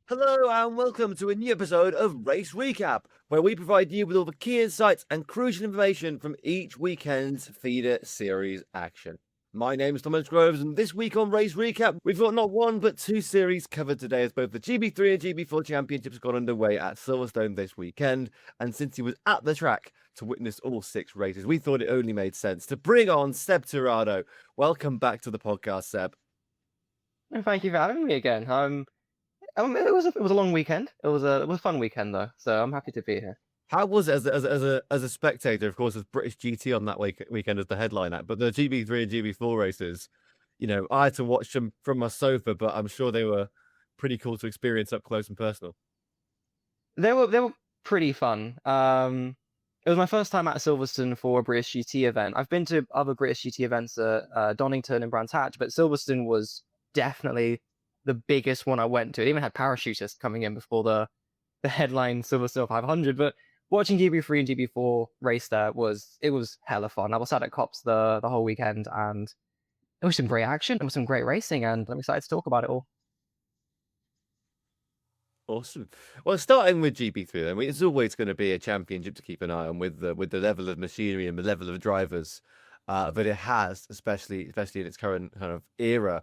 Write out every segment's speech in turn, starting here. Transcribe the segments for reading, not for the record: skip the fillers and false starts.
Hello and welcome to a new episode of Race Recap, where we provide you with all the key insights and crucial information from each weekend's feeder series action. My name is Thomas Groves, and this week on Race Recap, we've got not one but two series covered today, as both the GB3 and GB4 championships got underway at Silverstone this weekend. And since he was at the track to witness all 6 races, we thought it only made sense to bring on Seb Tirado. Welcome back to the podcast, Seb. And thank you for having me again. It was a long weekend. It was a fun weekend though, so I'm happy to be here. How was it as a spectator? Of course, as British GT on that weekend as the headline act, but the GB3 and GB4 races, I had to watch them from my sofa, but I'm sure they were pretty cool to experience up close and personal. They were pretty fun. It was my first time at Silverstone for a British GT event. I've been to other British GT events at Donington and Brands Hatch, but Silverstone was definitely the biggest one I went to. It even had parachutists coming in before the headline Silverstone 500. But watching GB3 and GB4 race there was hella fun. I was sat at Cops the whole weekend, and it was some great action. It was some great racing, and I'm excited to talk about it all. Awesome. Well, starting with GB3, then it's always going to be a championship to keep an eye on with the level of machinery and the level of drivers that it has, especially in its current kind of era.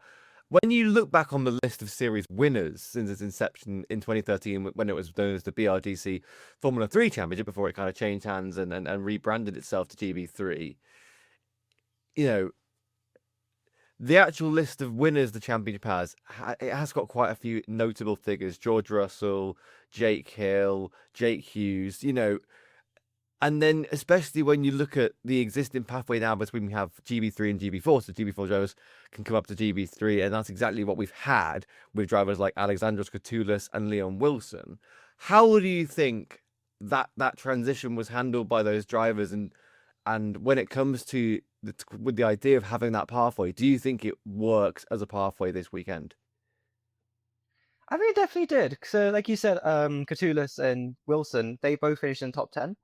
When you look back on the list of series winners since its inception in 2013, when it was known as the BRDC Formula 3 Championship, before it kind of changed hands and rebranded itself to GB3, you know, the actual list of winners the championship has, it has got quite a few notable figures. George Russell, Jake Hill, Jake Hughes, and then especially when you look at the existing pathway now between we have GB3 and GB4, so GB4 drivers can come up to GB3, and that's exactly what we've had with drivers like Alexandros Katoulas and Leon Wilson. How do you think that transition was handled by those drivers, and when it comes to with the idea of having that pathway, do you think it works as a pathway this weekend? I think it definitely did. So, like you said, Catullus and Wilson, they both finished in top 10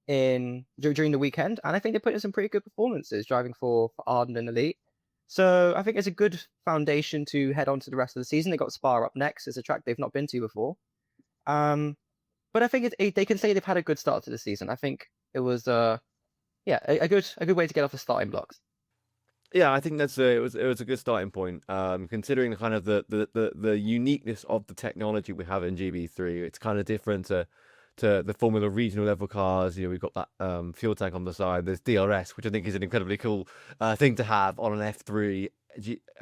during the weekend, and I think they put in some pretty good performances driving for Arden and Elite. So I think it's a good foundation to head on to the rest of the season. They got Spa up next. It's a track they've not been to before. But I think they can say they've had a good start to the season. I think it was a good way to get off the starting blocks. Yeah, I think it was a good starting point. Considering the kind of the uniqueness of the technology we have in GB3, it's kind of different to the Formula regional level cars. We've got that fuel tank on the side. There's DRS, which I think is an incredibly cool thing to have on an F3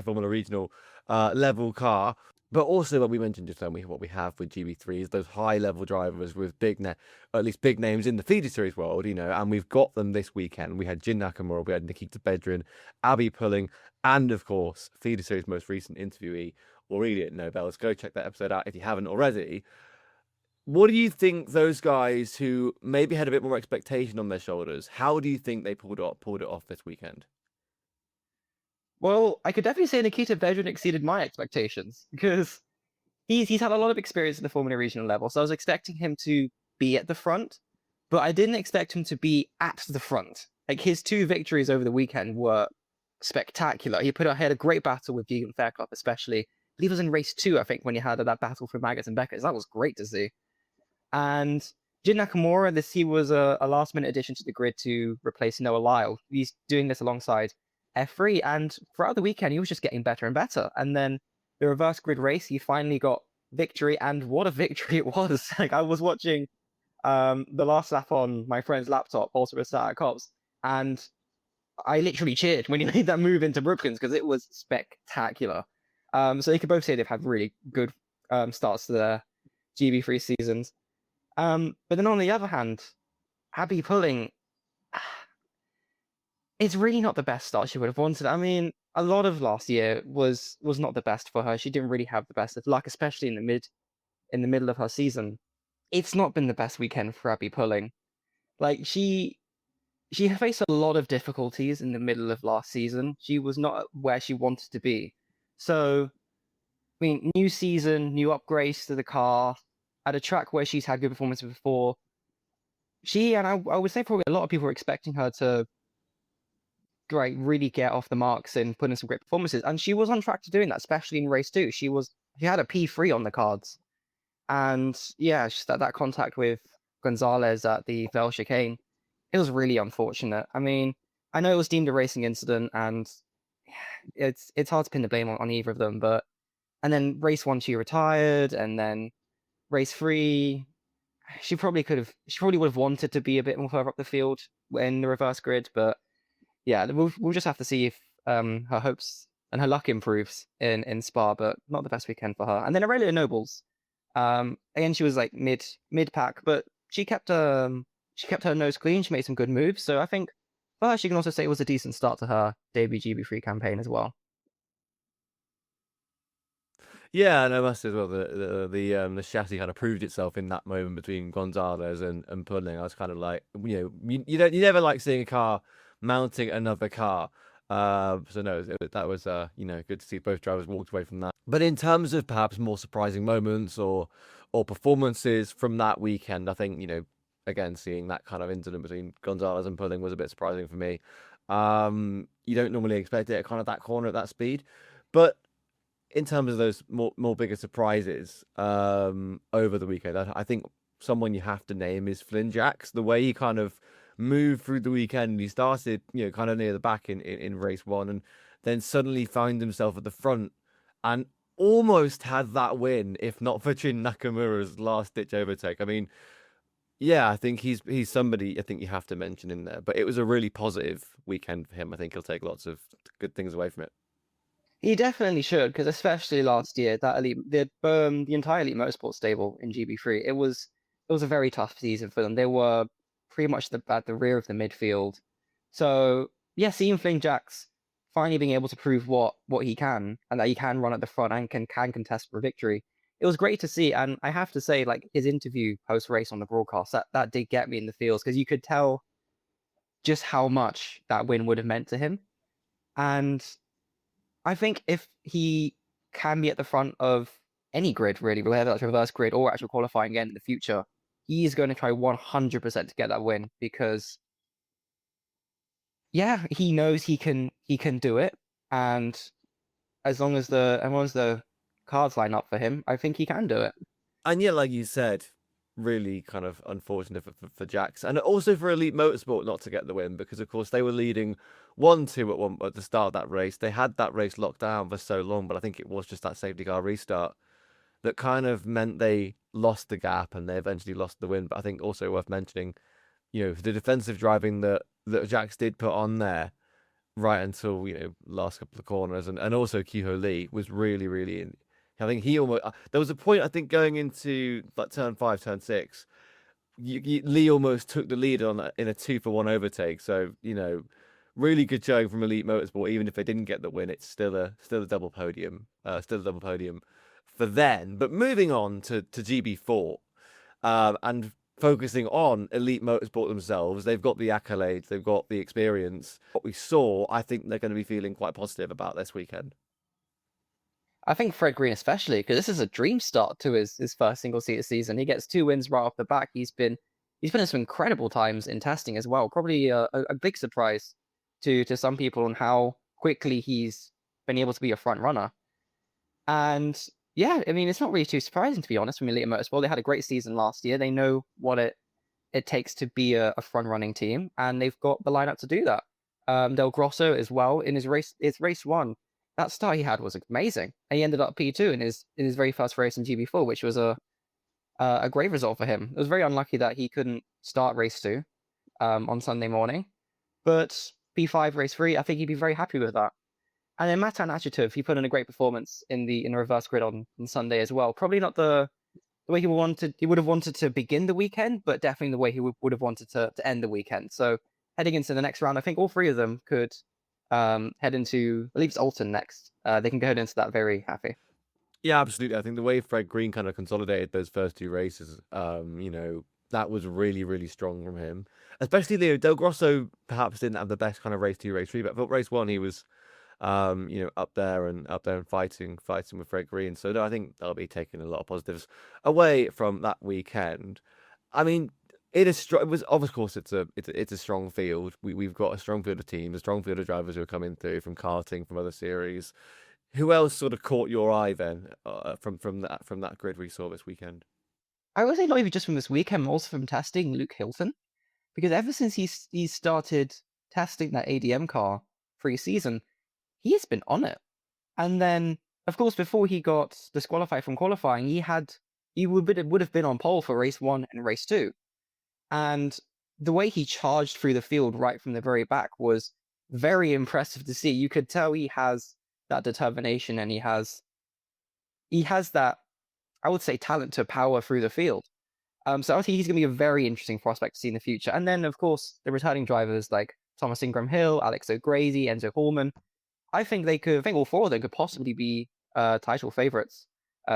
Formula regional level car. But also, what we mentioned just then, what we have with GB3 is those high-level drivers with at least big names in the feeder series world, and we've got them this weekend. We had Jin Nakamura, we had Nikita Bedrin, Abby Pulling, and of course, feeder series most recent interviewee, Aurelian Nobels. Go check that episode out if you haven't already. What do you think those guys who maybe had a bit more expectation on their shoulders, how do you think they pulled it off this weekend? Well, I could definitely say Nikita Bedrin exceeded my expectations because he's had a lot of experience at the Formula Regional level, so I was expecting him to be at the front, but I didn't expect him to be at the front. Like his 2 victories over the weekend were spectacular. He had a great battle with Gegan Fairclough, especially. I believe it was in race 2, I think, when he had that battle for Maggotts and Beckers. That was great to see. And Jin Nakamura, he was a last-minute addition to the grid to replace Noah Lyle. He's doing this alongside F3, and throughout the weekend, he was just getting better and better. And then the reverse grid race, he finally got victory, and what a victory it was. Like, I was watching the last lap on my friend's laptop, also with sat at Cops, and I literally cheered when he made that move into Brooklands because it was spectacular. So they could both say they've had really good starts to their GB3 seasons. But then on the other hand, Abby Pulling, it's really not the best start she would have wanted. I mean, a lot of last year was not the best for her. She didn't really have the best of luck, especially in the middle of her season. It's not been the best weekend for Abby Pulling. Like she faced a lot of difficulties in the middle of last season. She was not where she wanted to be. So, I mean, new season, new upgrades to the car, at a track where she's had good performances before. I would say probably a lot of people were expecting her to really get off the marks and put in some great performances, and she was on track to doing that, especially in race 2. She had a P3 on the cards, And yeah, just that contact with Gonzalez at the Vel chicane, it was really unfortunate. I mean, I know it was deemed a racing incident, and it's hard to pin the blame on either of them. But and then race one, she retired, and then race three, she probably would have wanted to be a bit more further up the field in the reverse grid. But yeah, we'll just have to see if her hopes and her luck improves in Spa, but not the best weekend for her. And then Aurelia Nobles, again, she was like mid pack, but she kept her nose clean. She made some good moves, so I think for her, she can also say it was a decent start to her debut GB3 campaign as well. Yeah, and I must say as well the chassis kind of proved itself in that moment between Gonzalez and Pulling. I was kind of like, you never like seeing a car mounting another car. So no, that was good to see both drivers walked away from that. But in terms of perhaps more surprising moments or performances from that weekend, I think again seeing that kind of incident between Gonzalez and Pulling was a bit surprising for me. You don't normally expect it at kind of that corner at that speed, but in terms of those more bigger surprises over the weekend, I think someone you have to name is Flynn Jacks. The way he kind of moved through the weekend, he started kind of near the back in race one, and then suddenly found himself at the front and almost had that win, if not for Chin Nakamura's last ditch overtake. I mean, yeah, I think he's somebody I think you have to mention in there. But it was a really positive weekend for him. I think he'll take lots of good things away from it. He definitely should, because especially last year, the entire Elite Motorsport stable in GB3, it was a very tough season for them. They were pretty much at the rear of the midfield. So yeah, seeing Flynn Jacks finally being able to prove what he can, and that he can run at the front and can contest for victory, it was great to see. And I have to say, like his interview post race on the broadcast, that did get me in the feels, because you could tell just how much that win would have meant to him. And I think if he can be at the front of any grid, really, whether that's reverse grid or actual qualifying again in the future, he's going to try 100% to get that win, because yeah, he knows he can do it, and as long as the cards line up for him, I think he can do it. And yeah, like you said, really kind of unfortunate for Jax, and also for Elite Motorsport not to get the win, because of course they were leading 1-2 at the start of that race. They had that race locked down for so long, but I think it was just that safety car restart that kind of meant they lost the gap and they eventually lost the win. But I think also worth mentioning, the defensive driving that Jax did put on there right until last couple of corners, and also Kiho Lee was really really in. I think he almost there was a point I think going into like turn 5, turn 6, Lee almost took the lead on in a 2-for-1 overtake. So really good showing from Elite Motorsport. Even if they didn't get the win, it's still a double podium, for them. But moving on to GB4, and focusing on Elite Motorsport themselves, they've got the accolades, they've got the experience. What we saw, I think they're going to be feeling quite positive about this weekend. I think Fred Green especially, because this is a dream start to his first single seater season. He gets 2 wins right off the back. He's been in some incredible times in testing as well. Probably a big surprise to some people on how quickly he's been able to be a front runner. And yeah, I mean, it's not really too surprising, to be honest, from Elite Motorsport. They had a great season last year. They know what it takes to be a front running team, and they've got the lineup to do that. Del Grosso as well in it's race one. That start he had was amazing. And he ended up P2 in his very first race in GB4, which was a great result for him. It was very unlucky that he couldn't start race 2 on Sunday morning, but P5 race 3, I think he'd be very happy with that. And then Matan Achitov, he put in a great performance in the reverse grid on Sunday as well. Probably not the way he would have wanted to begin the weekend, but definitely the way he would have wanted to end the weekend. So heading into the next round, I think all 3 of them could head into, I believe it's Alton next. They can go into that very happy. Yeah, absolutely. I think the way Fred Green kind of consolidated those first 2 races, that was really, really strong from him. Especially Leo Del Grosso perhaps didn't have the best kind of race 2, race 3, but for race 1 he was up there and fighting with Fred Green. So no, I think they'll be taking a lot of positives away from that weekend. I mean, it was of course it's a strong field. We've got a strong field of teams, a strong field of drivers who are coming through from karting, from other series. Who else sort of caught your eye then from that grid we saw this weekend? I would say not even just from this weekend, but also from testing Luke Hilton, because ever since he started testing that ADM car pre-season, he has been on it. And then, of course, before he got disqualified from qualifying, he would have been on pole for race 1 and race 2. And the way he charged through the field right from the very back was very impressive to see. You could tell he has that determination, and he has that, I would say, talent to power through the field. So I think he's going to be a very interesting prospect to see in the future. And then, of course, the returning drivers like Thomas Ingram Hill, Alex O'Grady, Enzo Hallman. I think all 4 of them could possibly be title favorites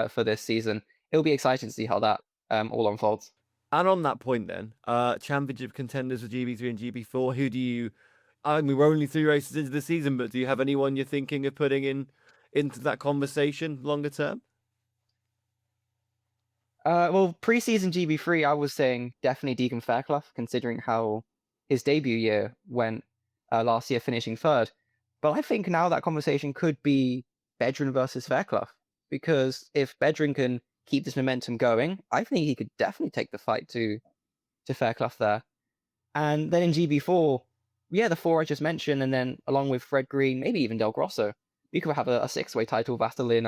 for this season. It'll be exciting to see how that all unfolds. And on that point, then, championship contenders for GB3 and GB4. Who do you? I mean, we're only 3 races into the season, but do you have anyone you're thinking of putting into that conversation longer term? Well, pre-season GB3, I was saying definitely Deacon Fairclough, considering how his debut year went last year, finishing 3rd. But I think now that conversation could be Bedrin versus Fairclough, because if Bedrin can keep this momentum going, I think he could definitely take the fight to Fairclough there. And then in GB4, yeah, the 4 I just mentioned, and then along with Fred Green, maybe even Del Grosso, we could have a 6-way title battle in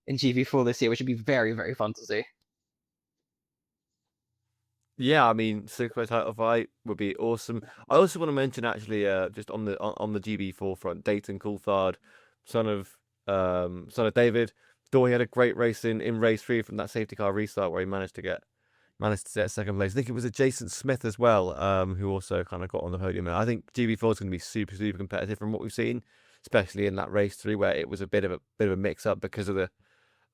GB4 this year, which would be very, very fun to see. Yeah, I mean, 6-way title fight would be awesome. I also want to mention, actually, just on the GB4 front, Dayton Coulthard, son of David. Thought he had a great race in race 3 from that safety car restart where he managed to get 2nd place. I think it was Jason Smith as well, who also kind of got on the podium. And I think GB4 is going to be super, super competitive from what we've seen, especially in that race 3 where it was a bit of a mix up because of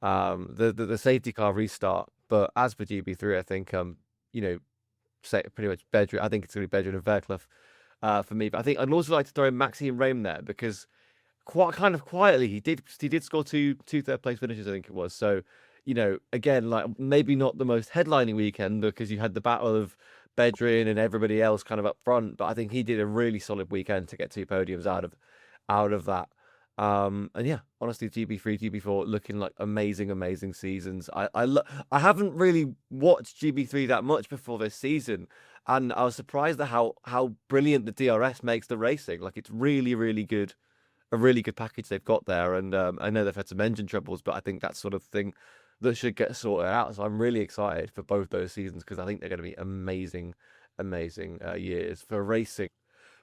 the safety car restart. But as for GB3, I think say pretty much Bedrin. I think it's going to be Bedrin and Fairclough for me. But I think I'd also like to throw in Maxime Rame there because quite kind of quietly he did score two 3rd place finishes, I think it was. So again, like maybe not the most headlining weekend because you had the battle of Bedrin and everybody else kind of up front, but I think he did a really solid weekend to get 2 podiums out of that. And yeah, honestly, GB3, GB4 looking like amazing seasons. I haven't really watched GB3 that much before this season, and I was surprised at how brilliant the DRS makes the racing. Like it's really good, a really good package they've got there. And I know they've had some engine troubles, but I think that's sort of thing that should get sorted out. So I'm really excited for both those seasons because I think they're going to be amazing years for racing.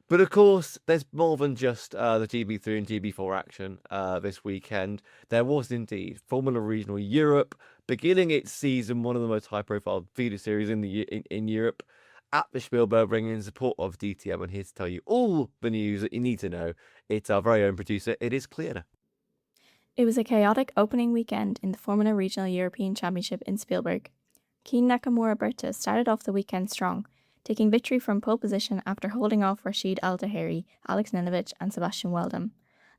But of course, there's more than just the GB3 and GB4 action this weekend. There was indeed Formula Regional Europe beginning its season, one of the most high-profile feeder series in Europe at the Spielberg Ring in support of DTM. And here to tell you all the news that you need to know, it's our very own producer. It is Cliona. It was a chaotic opening weekend in the Formula Regional European Championship in Spielberg. Keen Nakamura Berta started off the weekend strong, taking victory from pole position after holding off Rashid Al-Tahiri, Alex Nenovich and Sebastian Weldon.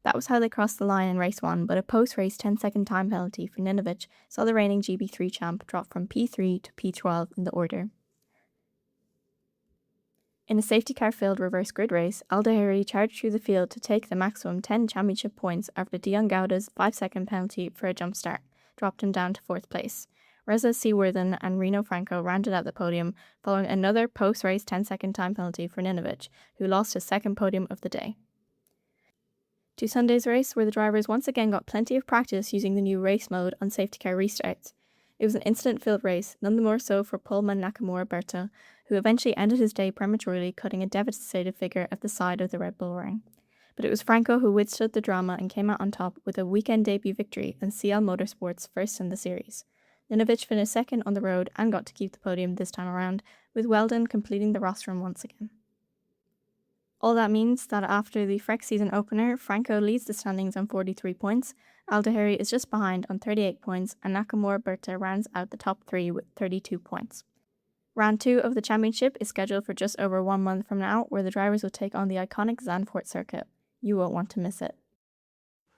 That was how they crossed the line in race 1, but a post-race 10-second time penalty for Nenovich saw the reigning GB3 champ drop from P3 to P12 in the order. In a safety car-filled reverse grid race, Al-Tahiri charged through the field to take the maximum 10 championship points after Dion Gauda's 5-second penalty for a jump start dropped him down to 4th place. Reza Seaworthen and Reno Franco rounded out the podium following another post-race 10-second time penalty for Nenovich, who lost his 2nd podium of the day. To Sunday's race, where the drivers once again got plenty of practice using the new race mode on safety car restarts. It was an incident-filled race, none the more so for poleman Nakamura Berta, who eventually ended his day prematurely cutting a devastated figure at the side of the Red Bull Ring. But it was Franco who withstood the drama and came out on top with a weekend debut victory and CL Motorsport's first in the series. Nenovich finished 2nd on the road and got to keep the podium this time around, with Weldon completing the rostrum once again. All that means that after the FREC season opener, Franco leads the standings on 43 points, Al-Tahiri is just behind on 38 points, and Nakamura Berta rounds out the top 3 with 32 points. Round 2 of the championship is scheduled for just over 1 month from now, where the drivers will take on the iconic Zandvoort circuit. You won't want to miss it.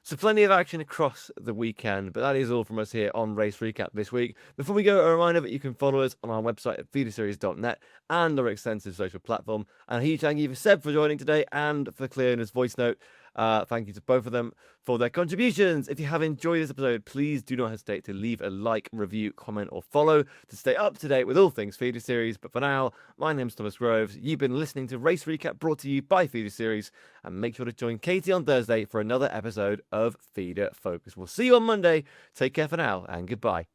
So plenty of action across the weekend, but that is all from us here on Race Recap this week. Before we go, a reminder that you can follow us on our website at feederseries.net and our extensive social platform. And a huge thank you for Seb for joining today and for Cliona's voice note. Thank you to both of them for their contributions. If you have enjoyed this episode, please do not hesitate to leave a like, review, comment, or follow to stay up to date with all things Feeder Series. But for now, my name's Thomas Groves. You've been listening to Race Recap brought to you by Feeder Series, and make sure to join Katie on Thursday for another episode of Feeder Focus. We'll see you on Monday. Take care for now, and goodbye.